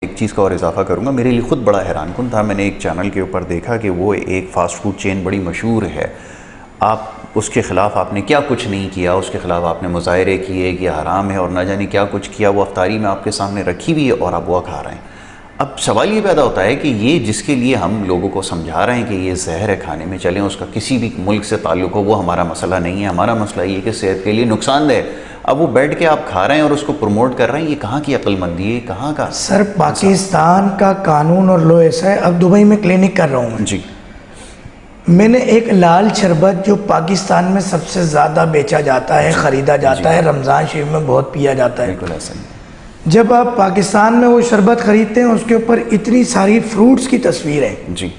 ایک چیز کا اور اضافہ کروں گا، میرے لیے خود بڑا حیران کن تھا. میں نے ایک چینل کے اوپر دیکھا کہ وہ ایک فاسٹ فوڈ چین بڑی مشہور ہے، آپ اس کے خلاف آپ نے کیا کچھ نہیں کیا، اس کے خلاف آپ نے مظاہرے کیے کہ حرام ہے اور نہ جانے کیا کچھ کیا، وہ افطاری میں آپ کے سامنے رکھی ہوئی ہے اور آپ وہ کھا رہے ہیں. اب سوال یہ پیدا ہوتا ہے کہ یہ جس کے لیے ہم لوگوں کو سمجھا رہے ہیں کہ یہ زہر ہے کھانے میں، چلیں اس کا کسی بھی ملک سے تعلق ہو، وہ ہمارا مسئلہ نہیں ہے. ہمارا مسئلہ یہ کہ صحت کے لیے نقصان دہ. اب وہ بیٹھ کے آپ کھا رہے ہیں اور اس کو پروموٹ کر رہے ہیں، یہ کہاں کی عقل مندی ہے، کہاں کا؟ سر پاکستان کا قانون اور لو ایسا ہے. اب دبئی میں کلینک کر رہا ہوں میں. جی. میں نے ایک لال شربت جو پاکستان میں سب سے زیادہ بیچا جاتا ہے، خریدا جاتا ہے، رمضان شریف میں بہت پیا جاتا ہے. بالکل ایسا نہیں. جب آپ پاکستان میں وہ شربت خریدتے ہیں اس کے اوپر اتنی ساری فروٹس کی تصویر ہے. جی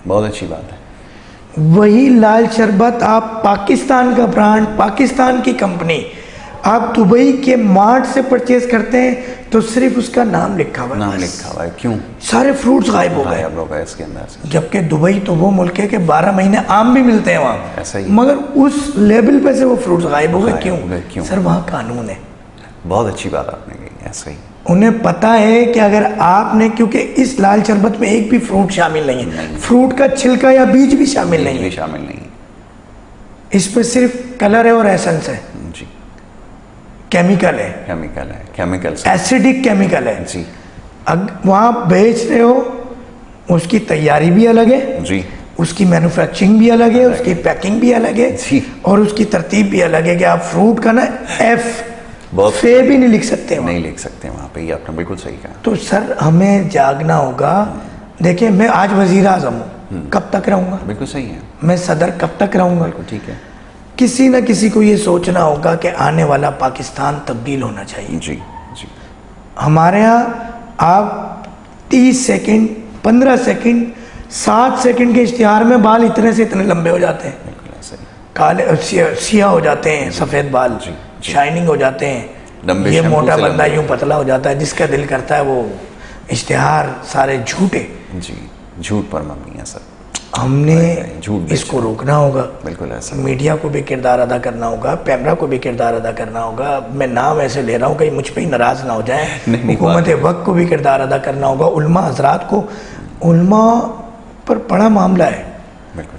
بہت اچھی بات ہے. وہی لال شربت آپ پاکستان کا برانڈ، پاکستان کی کمپنی، آپ دبئی کے مارٹ سے پرچیز کرتے ہیں تو صرف اس کا نام لکھا ہوا ہے. نام لکھا ہوا ہے. کیوں؟ سارے فروٹس غائب ہو گئے. غائب ہو گئے اس کے اندر سے. جبکہ دبئی تو وہ ملک ہے کہ 12 مہینے آم بھی ملتے ہیں وہاں، ایسا ہی. مگر اس لیبل پہ سے وہ فروٹس غائب ہو گئے. غائب ہو گئے. کیوں؟ سر وہاں قانون ہے. بہت اچھی بات آپ نے کہی. ایسا ہی. انہیں پتہ ہے کہ اگر آپ نے، کیونکہ اس لال شربت میں ایک بھی فروٹ شامل نہیں ہے، فروٹ کا چھلکا یا بیج بھی شامل نہیں ہے، شامل نہیں. اس پہ صرف کلر ہے اور ایسنس ہے. جی. کیمیکل ہے. کیمیکل ہے. کیمیکل ایسیڈک کیمیکل ہے. جی. وہاں بیچ رہے ہو، اس کی تیاری بھی الگ ہے. جی. اس کی مینوفیکچرنگ بھی الگ ہے، اس کی پیکنگ بھی الگ ہے. جی. اور اس کی ترتیب بھی الگ ہے کہ آپ فروٹ کا نا ایف فے بھی نہیں لکھ سکتے. نہیں لکھ سکتے وہاں پہ. یہ آپ نے بالکل صحیح کہا. تو سر ہمیں جاگنا ہوگا. دیکھیں میں آج وزیر اعظم ہوں، کب تک رہوں گا؟ بالکل صحیح ہے. میں صدر کب تک رہوں گا؟ بالکل ٹھیک ہے. کسی نہ کسی کو یہ سوچنا ہوگا کہ آنے والا پاکستان تبدیل ہونا چاہیے. جی. جی. ہمارے ہاں آپ 30 سیکنڈ 15 سیکنڈ 7 سیکنڈ کے اشتہار میں بال اتنے سے اتنے لمبے ہو جاتے ہیں، بالکل ایسا ہی. کالے سیاہ ہو جاتے ہیں، سفید بال شائننگ ہو جاتے ہیں. یہ موٹا بندہ یوں پتلا ہو جاتا ہے. جس کا دل کرتا ہے وہ اشتہار سارے جھوٹے. جی. جھوٹ پر مبنی ہے سر. ہم نے اس کو روکنا ہوگا. بالکل ایسا. میڈیا کو بھی کردار ادا کرنا ہوگا، پیمرا کو بھی کردار ادا کرنا ہوگا. میں نام ایسے لے رہا ہوں کہ مجھ پہ ہی ناراض نہ ہو جائیں. حکومت وقت کو بھی کردار ادا کرنا ہوگا. علماء حضرات کو، علماء پر بڑا معاملہ ہے.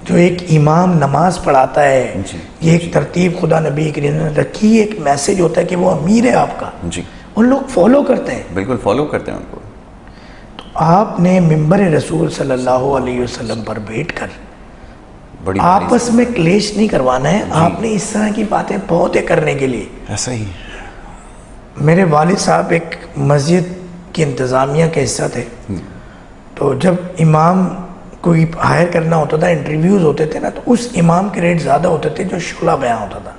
جو ایک امام نماز پڑھاتا ہے، یہ ایک ترتیب خدا نبی کریم نے رکھی، ایک میسج ہوتا ہے کہ وہ امیر ہے آپ کا. جی. ان لوگ فالو کرتے ہیں. بالکل فالو کرتے ہیں ان کو. تو آپ نے ممبر رسول صلی اللہ علیہ وسلم پر بیٹھ کر آپس میں کلیش نہیں کروانا ہے. آپ نے اس طرح کی باتیں بہت ہے کرنے کے لیے. ایسا ہی. میرے والد صاحب ایک مسجد کی انتظامیہ کے حصہ تھے. تو جب امام کوئی ہائر کرنا ہوتا تھا، انٹرویوز ہوتے تھے نا، تو اس امام کے ریٹ زیادہ ہوتے تھے جو شعلہ بیان ہوتا تھا.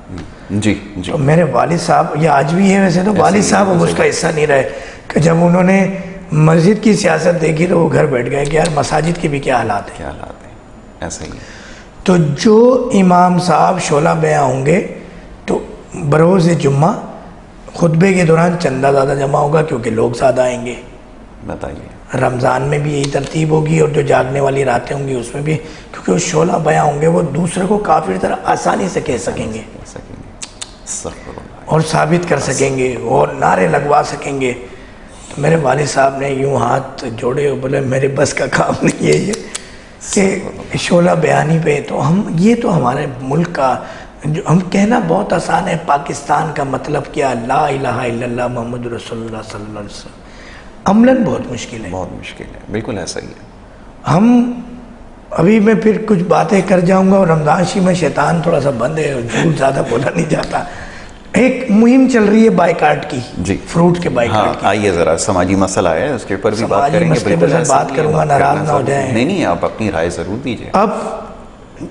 جی. جی. تو میرے والد صاحب، یہ آج بھی ہے ویسے تو، والد صاحب اب اس کا حصہ نہیں رہے کہ جب انہوں نے مسجد کی سیاست دیکھی تو وہ گھر بیٹھ گئے کہ یار مساجد کے بھی کیا حالات ہیں. کیا حالات ہیں. ایسا ہی. تو جو امام صاحب شعلہ بیان ہوں گے تو بروز جمعہ خطبے کے دوران چندہ زیادہ جمع ہوگا کیونکہ لوگ زیادہ آئیں گے. بتائیے. رمضان میں بھی یہی ترتیب ہوگی اور جو جاگنے والی راتیں ہوں گی اس میں بھی، کیونکہ وہ شعلہ بیان ہوں گے وہ دوسرے کو کافر طرح آسانی سے کہہ سکیں گے اور ثابت کر سکیں گے اور نعرے لگوا سکیں گے. تو میرے والد صاحب نے یوں ہاتھ جوڑے اور بولے میرے بس کا کام نہیں ہے یہ کہ شعلہ بیانی پہ. تو ہم، یہ تو ہمارے ملک کا، جو ہم کہنا بہت آسان ہے پاکستان کا مطلب کیا، لا الہ الا اللہ محمد رسول اللہ صلی اللہ علیہ وسلم، عملاً بہت مشکل ہے. بہت مشکل ہے. بالکل ایسا ہی ہے. ہم ابھی میں پھر کچھ باتیں کر جاؤں گا اور رمضان شریف میں شیطان تھوڑا سا بند ہے، جھوٹ زیادہ بولا نہیں جاتا. ایک مہم چل رہی ہے بائیکاٹ کی. جی. فروٹ کے بائیکاٹ کی. آئیے ذرا سماجی مسئلہ ہے اس کے اوپر بھی بات کریں گے. سماجی مسئلے پہ بات کروں گا، ناراض نہ ہو جائیں. نہیں، آپ اپنی رائے ضرور دیجیے. اب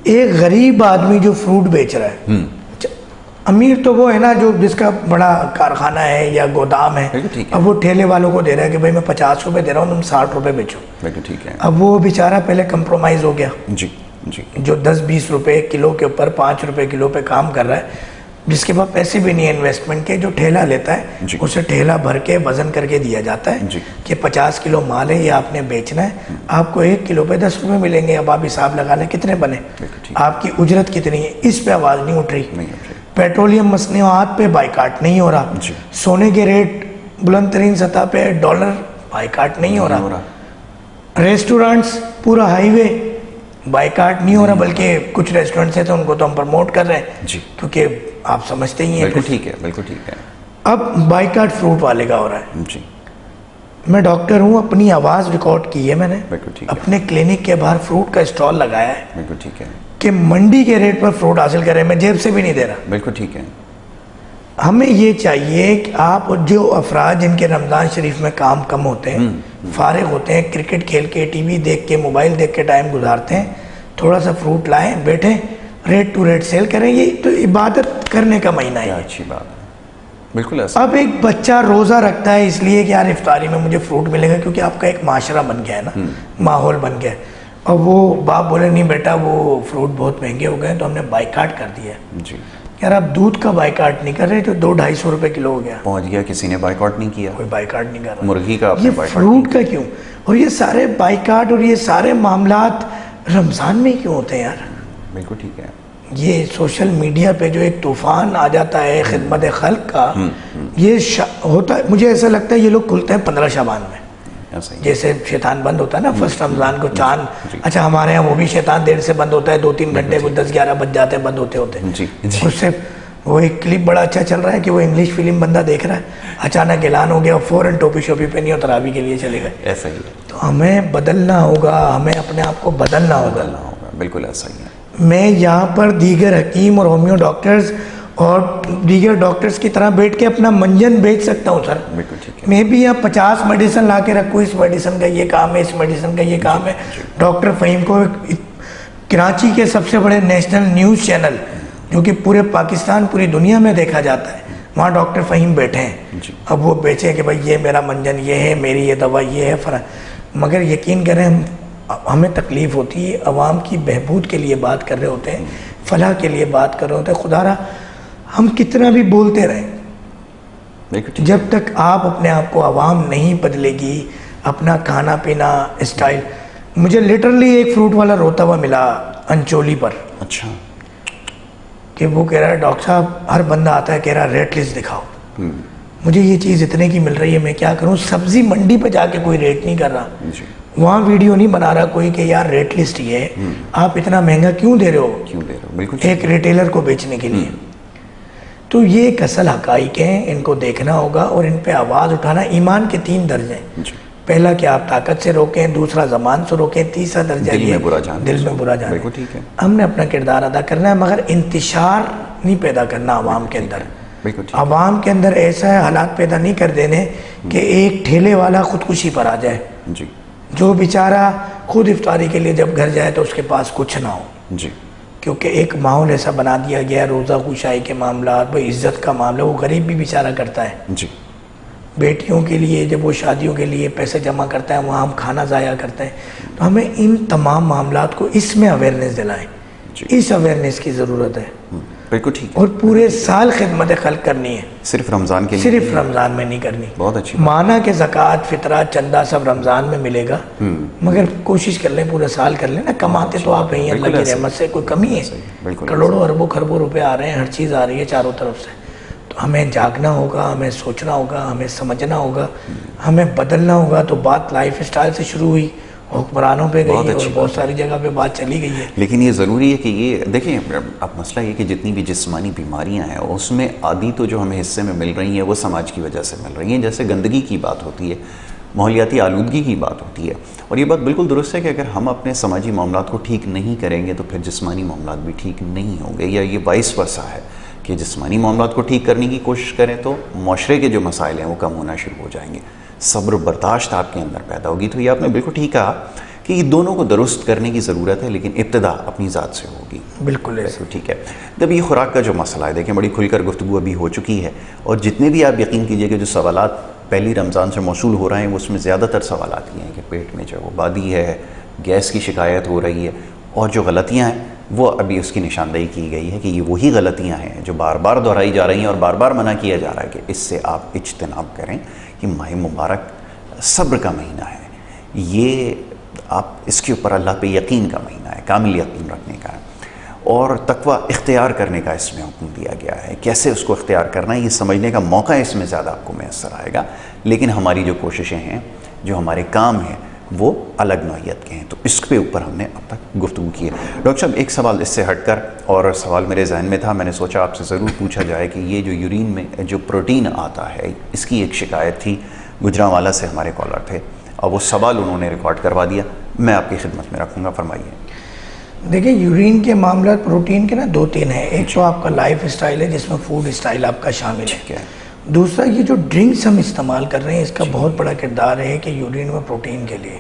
ایک غریب آدمی جو فروٹ بیچ رہا ہے، امیر تو وہ ہے نا جو جس کا بڑا کارخانہ ہے یا گودام ہے، اب وہ ٹھیلے والوں کو دے رہا ہے کہ بھائی میں 50 روپے دے رہا ہوں، تم 60 روپے بیچو. ٹھیک ہے. اب وہ بیچارہ پہلے کمپرومائز ہو گیا. جی. جی. جو 10-20 روپے کلو کے اوپر 5 روپے کلو پہ کام کر رہا ہے، جس کے پاس پیسے بھی نہیں ہے انویسٹمنٹ کے، جو ٹھیلا لیتا ہے اسے ٹھیلا بھر کے وزن کر کے دیا جاتا ہے کہ 50 کلو مال ہے یہ آپ نے بیچنا ہے، آپ کو 1 کلو پہ 10 روپے ملیں گے. اب آپ حساب لگا لیں کتنے بنے، آپ کی اجرت کتنی ہے. اس پہ آواز نہیں اٹھ رہی. پیٹرولیم مصنوعات پہ بائیکاٹ نہیں ہو رہا. سونے کے ریٹ بلند ترین سطح پہ، ڈالر بائیکاٹ نہیں ہو رہا. ریسٹورنٹس پورا ہائی وے بائیکاٹ نہیں ہو رہا، بلکہ کچھ ریسٹورنٹس ہیں تو ان کو تو ہم پروموٹ کر رہے ہیں جی، کیونکہ آپ سمجھتے ہی ہیں. بالکل ٹھیک ہے، بالکل ٹھیک ہے. اب بائیکاٹ فروٹ والے کا ہو رہا ہے. جی، میں ڈاکٹر ہوں، اپنی آواز ریکارڈ کی ہے میں نے، بالکل ٹھیک ہے، اپنے کلینک کے باہر فروٹ کا اسٹال لگایا ہے بالکل ٹھیک ہے، کہ منڈی کے ریٹ پر فروٹ حاصل کریں، میں جیب سے بھی نہیں دے رہا. بالکل ٹھیک ہے. ہمیں یہ چاہیے کہ آپ جو افراد جن کے رمضان شریف میں کام کم ہوتے ہیں، فارغ ہوتے ہیں، کرکٹ کھیل کے، ٹی وی دیکھ کے، موبائل دیکھ کے ٹائم گزارتے ہیں، تھوڑا سا فروٹ لائیں، بیٹھیں، ریٹ ٹو ریٹ سیل کریں. یہ تو عبادت کرنے کا مہینہ کیا ہے. اچھی بات ہے، بالکل ایسا. اب ایک بچہ روزہ رکھتا ہے اس لیے کہ یار افطاری میں مجھے فروٹ ملے گا، کیونکہ آپ کا ایک معاشرہ بن گیا ہے نا، ماحول بن گیا ہے. اور وہ باپ بولے نہیں بیٹا وہ فروٹ بہت مہنگے ہو گئے تو ہم نے بائیکاٹ کر دیا ہے. جی، یار آپ دودھ کا بائیکاٹ نہیں کر رہے جو 200-250 روپے کلو ہو گیا، پہنچ گیا، کسی نے بائیکاٹ نہیں کیا. کوئی بائیکاٹ نہیں کر رہا. مرغی کا آپ نے یہ بائیکاٹ فروٹ کا کیوں؟ اور یہ سارے بائیکاٹ اور یہ سارے معاملات رمضان میں کیوں ہوتے ہیں یار؟ بالکل ٹھیک ہے. یہ سوشل میڈیا پہ جو ایک طوفان آ جاتا ہے خدمت خلق کا، یہ ہوتا ہے. مجھے ایسا لگتا ہے یہ لوگ کھلتے ہیں 15 شعبان میں، ایسا ہی. جیسے شیطان بند ہوتا ہے نا فرسٹ رمضان کو چاند. اچھا ہمارے یہاں وہ بھی شیطان دیر سے بند ہوتا ہے، 2-3 گھنٹے کو 10-11 بج جاتے ہیں بند ہوتے ہوتے. جی جی، اس سے وہ ایک کلپ بڑا اچھا چل رہا ہے کہ وہ انگلش فلم بندہ دیکھ رہا ہے، اچانک اعلان ہو گیا، فوراً ٹوپی شوپی پہنی اور تراویح کے لیے چلے گئے. ایسا ہی ہے، تو ہمیں بدلنا ہوگا، ہمیں اپنے آپ کو بدلنا ہوگا. بدلنا ہوگا، بالکل ایسا ہی ہے. میں یہاں پر دیگر حکیم اور ہومیو ڈاکٹرز اور دیگر ڈاکٹرز کی طرح بیٹھ کے اپنا منجن بیچ سکتا ہوں سر. بالکل ٹھیک ہے. میں بھی یہاں 50 میڈیسن لا کے رکھوں، اس میڈیسن کا یہ کام ہے، اس میڈیسن کا یہ کام ہے. ڈاکٹر فہیم کو کراچی کے سب سے بڑے نیشنل نیوز چینل جو کہ پورے پاکستان پوری دنیا میں دیکھا جاتا ہے، وہاں ڈاکٹر فہیم بیٹھے ہیں. اب وہ بیچیں کہ بھائی یہ میرا منجن یہ ہے، میری یہ دوا یہ ہے مگر یقین کریں ہمیں تکلیف ہوتی ہے، عوام کی بہبود کے لیے بات کر رہے ہوتے ہیں، فلاح کے لیے بات کر رہے ہوتے ہیں. خدا را ہم کتنا بھی بولتے رہیں، جب تک آپ اپنے آپ کو عوام نہیں بدلے گی، اپنا کھانا پینا اسٹائل. مجھے لٹرلی ایک فروٹ والا روتا ہوا ملا انچولی پر. اچھا. کہ وہ کہہ رہا ہے ڈاکٹر صاحب ہر بندہ آتا ہے کہہ رہا ریٹ لسٹ دکھاؤ، مجھے یہ چیز اتنے کی مل رہی ہے میں کیا کروں. سبزی منڈی پہ جا کے کوئی ریٹ نہیں کر رہا، وہاں ویڈیو نہیں بنا رہا کوئی کہ یار ریٹ لسٹ یہ ہے، آپ اتنا مہنگا کیوں دے رہے ہو ایک ریٹیلر کو بیچنے کے لیے. تو یہ ایک اصل حقائق ہیں، ان کو دیکھنا ہوگا اور ان پہ آواز اٹھانا. ایمان کے 3 درجے ہیں. پہلا کہ آپ طاقت سے روکیں، دوسرا زبان سے روکیں، تیسرا درجہ دل میں برا جانا. ہم نے اپنا کردار ادا کرنا ہے، مگر انتشار نہیں پیدا کرنا عوام کے اندر. عوام کے اندر ایسا حالات پیدا نہیں کر دینے کہ ایک ٹھیلے والا خودکشی پر آ جائے، جو بیچارہ خود افطاری کے لیے جب گھر جائے تو اس کے پاس کچھ نہ ہو. کیونکہ ایک ماحول ایسا بنا دیا گیا، روزہ خوشائی کے معاملات، بھائی عزت کا معاملہ وہ غریب بھی بیچارہ کرتا ہے. بیٹیوں کے لیے جب وہ شادیوں کے لیے پیسے جمع کرتا ہے وہاں ہم کھانا ضائع کرتے ہیں. تو ہمیں ان تمام معاملات کو اس میں اویئرنیس دلائیں. اس اویئرنیس کی ضرورت ہے. بالکل ٹھیک. اور پورے سال خدمت خلق کرنی ہے، صرف رمضان کے لیے، صرف رمضان میں نہیں کرنی. بہت اچھی مانا کہ زکوٰۃ فطرات چندہ سب رمضان میں ملے گا، مگر کوشش کر لیں پورے سال کر لیں نا. کماتے تو آپ ہیں، اللہ کی رحمت سے کوئی کمی ہے؟ کروڑوں اربوں خربوں روپے آ رہے ہیں، ہر چیز آ رہی ہے چاروں طرف سے. تو ہمیں جاگنا ہوگا، ہمیں سوچنا ہوگا، ہمیں سمجھنا ہوگا، ہمیں بدلنا ہوگا. تو بات لائف اسٹائل سے شروع ہوئی، حکمرانوں پہ گئی اور بہت ساری جگہ پہ بات چلی گئی ہے. لیکن یہ ضروری ہے کہ یہ دیکھیں اب مسئلہ یہ کہ جتنی بھی جسمانی بیماریاں ہیں اس میں آدھی تو جو ہمیں حصے میں مل رہی ہیں وہ سماج کی وجہ سے مل رہی ہیں. جیسے گندگی کی بات ہوتی ہے، ماحولیاتی آلودگی کی بات ہوتی ہے، اور یہ بات بالکل درست ہے کہ اگر ہم اپنے سماجی معاملات کو ٹھیک نہیں کریں گے تو پھر جسمانی معاملات بھی ٹھیک نہیں ہوں گے. یا یہ وائس ورثہ ہے کہ جسمانی معاملات کو ٹھیک کرنے کی کوشش کریں تو معاشرے کے جو مسائل ہیں وہ کم ہونا شروع ہو جائیں گے، صبر و برداشت آپ کے اندر پیدا ہوگی. تو یہ آپ نے بالکل ٹھیک کہا کہ یہ دونوں کو درست کرنے کی ضرورت ہے، لیکن ابتدا اپنی ذات سے ہوگی. بالکل ٹھیک ہے. جب یہ خوراک کا جو مسئلہ ہے، دیکھیں بڑی کھل کر گفتگو ابھی ہو چکی ہے، اور جتنے بھی آپ یقین کیجئے کہ جو سوالات پہلی رمضان سے موصول ہو رہے ہیں اس میں زیادہ تر سوالات یہ ہیں کہ پیٹ میں جو وہ بادی ہے، گیس کی شکایت ہو رہی ہے، اور جو غلطیاں ہیں وہ ابھی اس کی نشاندہی کی گئی ہے کہ یہ وہی غلطیاں ہیں جو بار بار دہرائی جا رہی ہیں اور بار بار منع کیا جا رہا ہے کہ اس سے آپ اجتناب کریں. کہ ماہ مبارک صبر کا مہینہ ہے، یہ آپ اس کے اوپر اللہ پہ یقین کا مہینہ ہے، کامل یقین رکھنے کا ہے، اور تقوی اختیار کرنے کا اس میں حکم دیا گیا ہے. کیسے اس کو اختیار کرنا ہے یہ سمجھنے کا موقع اس میں زیادہ آپ کو میسر آئے گا. لیکن ہماری جو کوششیں ہیں جو ہمارے کام ہیں وہ الگ نوعیت کے ہیں. تو اس کے اوپر ہم نے اب تک گفتگو کی ہے. ڈاکٹر صاحب ایک سوال اس سے ہٹ کر، اور سوال میرے ذہن میں تھا، میں نے سوچا آپ سے ضرور پوچھا جائے کہ یہ جو یورین میں جو پروٹین آتا ہے، اس کی ایک شکایت تھی، گجرانوالہ سے ہمارے کالر تھے اور وہ سوال انہوں نے ریکارڈ کروا دیا، میں آپ کی خدمت میں رکھوں گا، فرمائیے. دیکھیں یورین کے معاملات پروٹین کے نا 2-3 ہیں. ایک تو آپ کا لائف اسٹائل ہے جس میں فوڈ اسٹائل آپ کا شامل ہے. دوسرا یہ جو ڈرنکس ہم استعمال کر رہے ہیں اس کا بہت بڑا کردار ہے کہ یورین میں پروٹین کے لیے.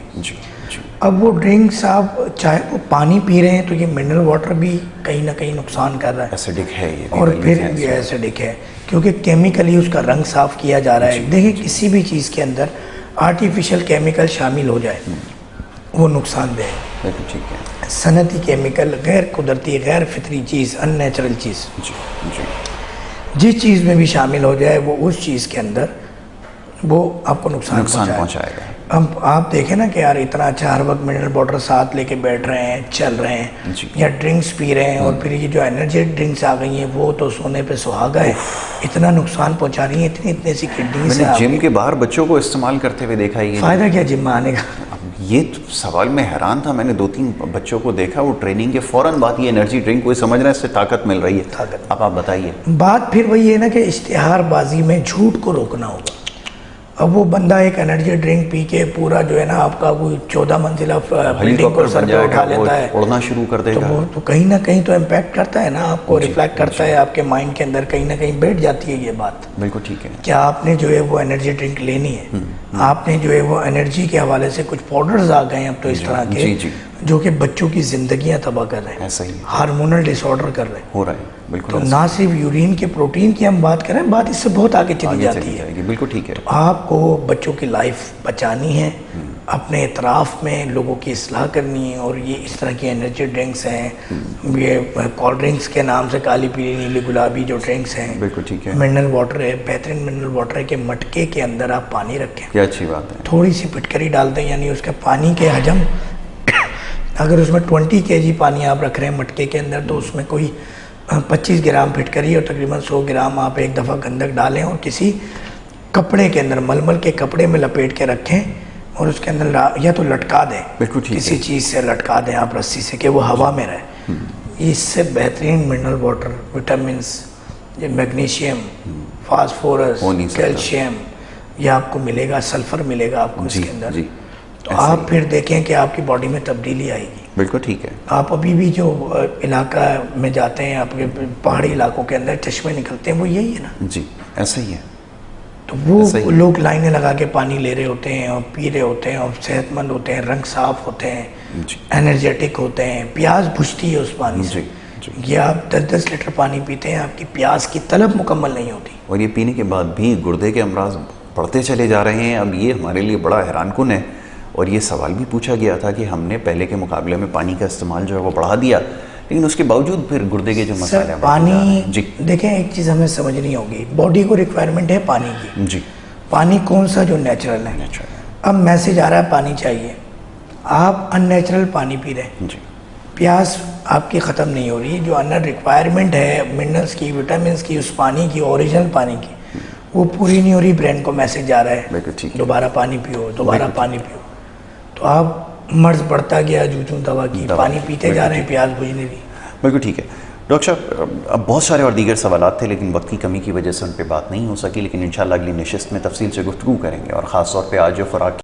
اب وہ ڈرنکس آپ چاہے وہ پانی پی رہے ہیں تو یہ منرل واٹر بھی کہیں نہ کہیں نقصان کر رہا ہے، ایسیڈک ہے یہ، اور پھر یہ ایسیڈک ہے کیونکہ کیمیکلی اس کا رنگ صاف کیا جا رہا ہے. دیکھیں کسی بھی چیز کے اندر آرٹیفیشل کیمیکل شامل ہو جائے وہ نقصان دہ ہے. ٹھیک ہے. صنعتی کیمیکل، غیر قدرتی غیر فطری چیز، ان نیچرل چیز جس چیز میں بھی شامل ہو جائے وہ اس چیز کے اندر وہ آپ کو نقصان پہنچائے گا. اب آپ دیکھیں نا کہ یار اتنا اچھا ہر وقت منرل واٹر ساتھ لے کے بیٹھ رہے ہیں، چل رہے ہیں یا ڈرنکس پی رہے ہیں، اور پھر یہ جو انرجی ڈرنکس آ گئی ہیں وہ تو سونے پہ سہاگا ہے، اتنا نقصان پہنچا رہی ہیں، اتنی سی کڈنی سے. جم کے باہر بچوں کو استعمال کرتے ہوئے دیکھا، یہ فائدہ کیا جم میں آنے کا؟ یہ سوال میں حیران تھا. میں نے 2-3 بچوں کو دیکھا، وہ ٹریننگ کے فوراً بعد یہ انرجی ڈرنک کوئی سمجھ رہا ہے اس سے طاقت مل رہی ہے. اب آپ بتائیے. بات پھر وہی ہے نا کہ اشتہار بازی میں جھوٹ کو روکنا ہوگا. اب وہ بندہ ایک انرجی ڈرنک پی کے پورا جو ہے نا آپ کا کوئی 14 منزلہ بلڈنگ کو سر پہ اٹھا لیتا ہے، اڑنا شروع کر دے گا، تو کہیں نہ کہیں تو امپیکٹ کرتا ہے نا آپ کو، ریفلیکٹ کرتا ہے آپ کے مائنڈ کے اندر، کہیں نہ کہیں بیٹھ جاتی ہے یہ بات. بالکل ٹھیک ہے. کیا آپ نے جو ہے وہ انرجی ڈرنک لینی ہے، آپ نے جو ہے وہ انرجی کے حوالے سے کچھ پاؤڈرز آ گئے ہیں اب تو اس طرح کے جو کہ بچوں کی زندگیاں تباہ کر رہے ہیں، ایسا ہی ہارمونل ڈس آرڈر کر رہے ہیں، ہو رہا ہے. بالکل. تو نہ صرف یورین کے پروٹین کی ہم بات کریں، بات اس سے بہت آگے چلی جاتی ہے. بالکل ٹھیک ہے. آپ کو بچوں کی لائف بچانی ہے، اپنے اطراف میں لوگوں کی اصلاح کرنی ہے، اور یہ اس طرح کی انرجی ڈرنکس ہیں، یہ کولڈ ڈرنکس کے نام سے کالی پیلی نیلی گلابی جو ڈرنکس ہیں، بالکل ٹھیک ہے. منرل واٹر ہے، بہترین منرل واٹر ہے کہ مٹکے کے اندر آپ پانی رکھیں، کیا اچھی بات ہے، تھوڑی سی پٹکری ڈال دیں، یعنی اس کا پانی کے حجم اگر اس میں 20 kg پانی آپ رکھ رہے ہیں مٹکے کے اندر تو اس میں کوئی 25 گرام پھٹکری اور تقریباً 100 گرام آپ ایک دفعہ گندک ڈالیں اور کسی کپڑے کے اندر، ململ کے کپڑے میں لپیٹ کے رکھیں اور اس کے اندر یا تو لٹکا دیں، کسی چیز سے لٹکا دیں آپ رسی سے کہ وہ ہوا میں رہے. اس سے بہترین mineral water, vitamins, magnesium, phosphorus, calcium یہ آپ کو ملے گا، سلفر ملے گا آپ کو اس کے اندر. تو آپ پھر دیکھیں کہ آپ کی باڈی میں تبدیلی آئے گی. بالکل ٹھیک ہے. آپ ابھی بھی جو علاقہ میں جاتے ہیں، آپ کے پہاڑی علاقوں کے اندر چشمے نکلتے ہیں، وہ یہی ہے نا. جی ایسا ہی ہے. تو وہ لوگ لائنیں لگا کے پانی لے رہے ہوتے ہیں اور پی رہے ہوتے ہیں اور صحت مند ہوتے ہیں، رنگ صاف ہوتے ہیں، انرجیٹک ہوتے ہیں، پیاس بجھتی ہے اس پانی سے. یہ آپ 10-10 لیٹر پانی پیتے ہیں، آپ کی پیاس کی طلب مکمل نہیں ہوتی، اور یہ پینے کے بعد بھی گردے کے امراض بڑھتے چلے جا رہے ہیں. اب یہ ہمارے لیے بڑا حیران کن ہے. اور یہ سوال بھی پوچھا گیا تھا کہ ہم نے پہلے کے مقابلے میں پانی کا استعمال جو ہے وہ بڑھا دیا، لیکن اس کے باوجود پھر گردے کے جو مسائل ہیں پانی. دیکھیں ایک چیز ہمیں سمجھنی ہوگی، باڈی کو ریکوائرمنٹ ہے پانی کی. جی. پانی کون سا جو نیچرل ہے. اب میسج آ رہا ہے پانی چاہیے، آپ ان نیچرل پانی پی رہے ہیں. جی. پیاس آپ کی ختم نہیں ہو رہی، جو انر ریکوائرمنٹ ہے منرلس کی، وٹامنس کی، اس پانی کی، اوریجنل پانی کی، وہ پوری نہیں ہو رہی. برین کو میسج آ رہا ہے دوبارہ پانی پیو، دوبارہ پانی پیو. تو آپ مرض بڑھتا گیا، جو دوا کی، پانی پیتے جا رہے ہیں، پیاس بجھنے دی. بالکل ٹھیک ہے. ڈاکٹر صاحب اب بہت سارے اور دیگر سوالات تھے لیکن وقت کی کمی کی وجہ سے ان پہ بات نہیں ہو سکی، لیکن انشاءاللہ اگلی نشست میں تفصیل سے گفتگو کریں گے. اور خاص طور پہ آج جو خوراک